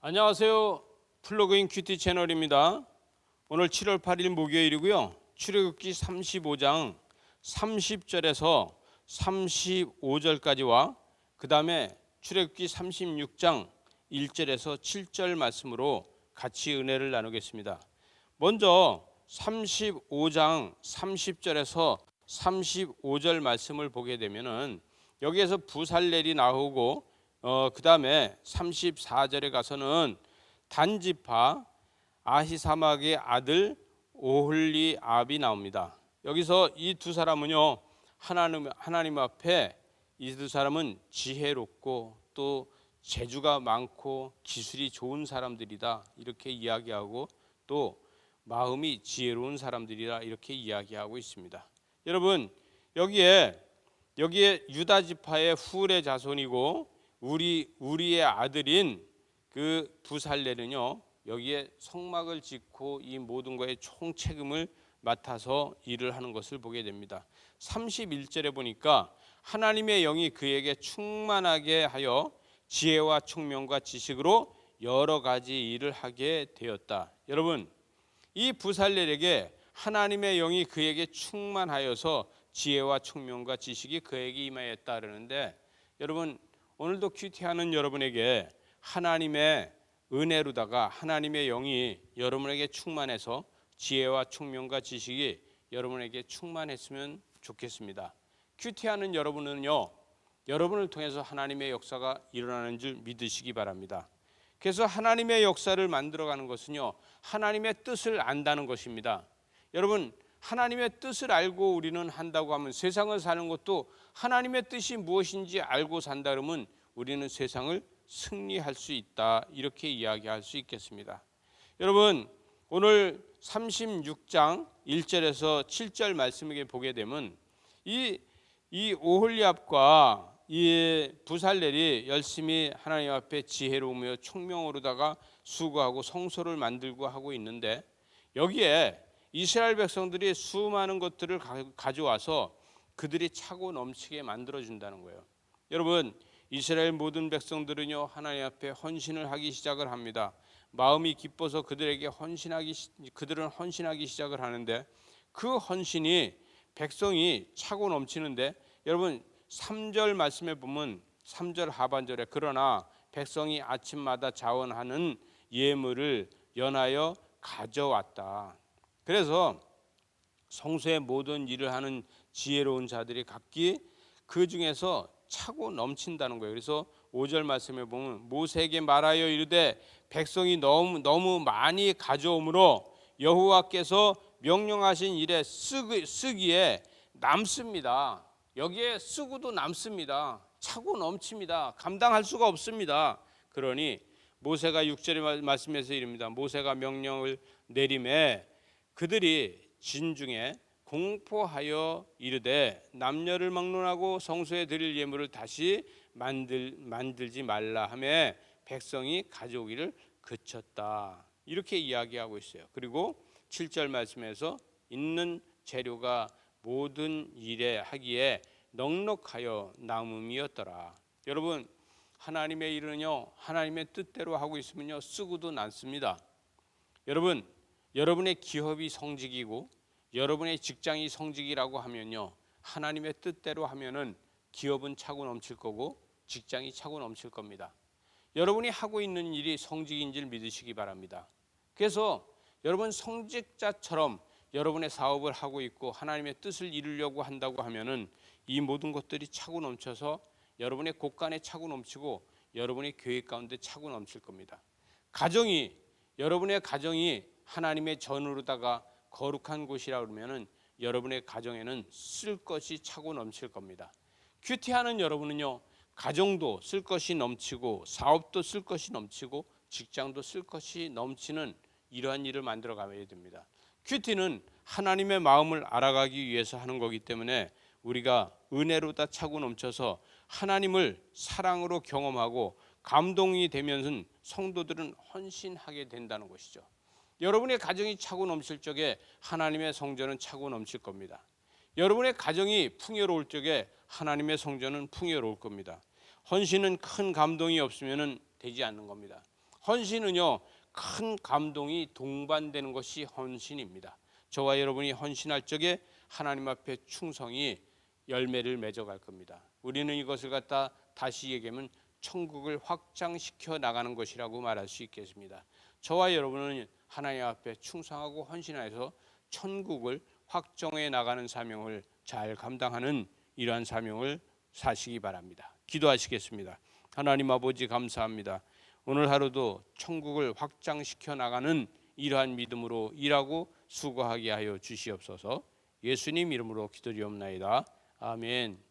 안녕하세요. 플러그인 큐티 채널입니다. 오늘 7월 8일 목요일이고요. 출애굽기 35장 30절에서 35절까지와 그 다음에 출애굽기 36장 1절에서 7절 말씀으로 같이 은혜를 나누겠습니다. 먼저 35장 30절에서 35절 말씀을 보게 되면은 여기에서 부살렐이 나오고 그 다음에 34절에 가서는 단지파 아히사막의 아들 오홀리압이 나옵니다. 여기서 이 두 사람은요, 하나님 앞에 이 두 사람은 지혜롭고 또 재주가 많고 기술이 좋은 사람들이다 이렇게 이야기하고 또 마음이 지혜로운 사람들이라 이렇게 이야기하고 있습니다. 여러분 여기에 유다 지파의 훌의 자손이고 우리의 아들인 그 부살렐은요 여기에 성막을 짓고 이 모든 것의 총책임을 맡아서 일을 하는 것을 보게 됩니다. 31절에 보니까 하나님의 영이 그에게 충만하게 하여 지혜와 총명과 지식으로 여러 가지 일을 하게 되었다. 여러분 이 부살렐에게 하나님의 영이 그에게 충만하여서 지혜와 총명과 지식이 그에게 임하였다 그러는데, 여러분 오늘도 큐티하는 여러분에게 하나님의 은혜로다가 하나님의 영이 여러분에게 충만해서 지혜와 총명과 지식이 여러분에게 충만했으면 좋겠습니다. 큐티하는 여러분은요, 여러분을 통해서 하나님의 역사가 일어나는 줄 믿으시기 바랍니다. 그래서 하나님의 역사를 만들어가는 것은요, 하나님의 뜻을 안다는 것입니다. 여러분 하나님의 뜻을 알고 우리는 한다고 하면, 세상을 사는 것도 하나님의 뜻이 무엇인지 알고 산다 그러면 우리는 세상을 승리할 수 있다 이렇게 이야기할 수 있겠습니다. 여러분 오늘 36장 1절에서 7절 말씀을 보게 되면 이 오홀리압과 이 부살렐이 열심히 하나님 앞에 지혜로우며 총명으로다가 수고하고 성소를 만들고 하고 있는데, 여기에 이스라엘 백성들이 수많은 것들을 가져와서 그들이 차고 넘치게 만들어준다는 거예요. 여러분 이스라엘 모든 백성들은요 하나님 앞에 헌신을 하기 시작을 합니다. 마음이 기뻐서 그들은 헌신하기 시작을 하는데, 그 헌신이 백성이 차고 넘치는데, 여러분 3절 말씀에 보면 3절 하반절에 그러나 백성이 아침마다 자원하는 예물을 연하여 가져왔다. 그래서 성소의 모든 일을 하는 지혜로운 자들이 각기 그 중에서 차고 넘친다는 거예요. 그래서 5절 말씀에 보면 모세에게 말하여 이르되 백성이 너무 많이 가져오므로 여호와께서 명령하신 일에 쓰기에 남습니다. 여기에 쓰고도 남습니다. 차고 넘칩니다. 감당할 수가 없습니다. 그러니 모세가 6절의 말씀에서 이릅니다. 모세가 명령을 내림에 그들이 진중에 공포하여 이르되 남녀를 막론하고 성소에 드릴 예물을 다시 만들지 말라 하며 백성이 가져오기를 그쳤다 이렇게 이야기하고 있어요. 그리고 7절 말씀에서 있는 재료가 모든 일에 하기에 넉넉하여 남음이었더라. 여러분 하나님의 일은요 하나님의 뜻대로 하고 있으면요 쓰고도 남습니다. 여러분 여러분의 기업이 성직이고 여러분의 직장이 성직이라고 하면요 하나님의 뜻대로 하면은 기업은 차고 넘칠 거고 직장이 차고 넘칠 겁니다. 여러분이 하고 있는 일이 성직인 줄 믿으시기 바랍니다. 그래서 여러분 성직자처럼 여러분의 사업을 하고 있고 하나님의 뜻을 이루려고 한다고 하면은 이 모든 것들이 차고 넘쳐서 여러분의 곳간에 차고 넘치고 여러분의 교회 가운데 차고 넘칠 겁니다. 여러분의 가정이 하나님의 전으로다가 거룩한 곳이라 그러면은 여러분의 가정에는 쓸 것이 차고 넘칠 겁니다. 큐티하는 여러분은요 가정도 쓸 것이 넘치고 사업도 쓸 것이 넘치고 직장도 쓸 것이 넘치는 이러한 일을 만들어 가야 됩니다. 큐티는 하나님의 마음을 알아가기 위해서 하는 거기 때문에 우리가 은혜로 다 차고 넘쳐서 하나님을 사랑으로 경험하고 감동이 되면서 성도들은 헌신하게 된다는 것이죠. 여러분의 가정이 차고 넘칠 적에 하나님의 성전은 차고 넘칠 겁니다. 여러분의 가정이 풍요로울 적에 하나님의 성전은 풍요로울 겁니다. 헌신은 큰 감동이 없으면 되지 않는 겁니다. 헌신은요, 큰 감동이 동반되는 것이 헌신입니다. 저와 여러분이 헌신할 적에 하나님 앞에 충성이 열매를 맺어갈 겁니다. 우리는 이것을 갖다 다시 얘기하면 천국을 확장시켜 나가는 것이라고 말할 수 있겠습니다. 저와 여러분은 하나님 앞에 충성하고 헌신해서 천국을 확정해 나가는 사명을 잘 감당하는 이러한 사명을 사시기 바랍니다. 기도하시겠습니다. 하나님 아버지 감사합니다. 오늘 하루도 천국을 확장시켜 나가는 이러한 믿음으로 일하고 수고하게 하여 주시옵소서. 예수님 이름으로 기도드리옵나이다. 아멘.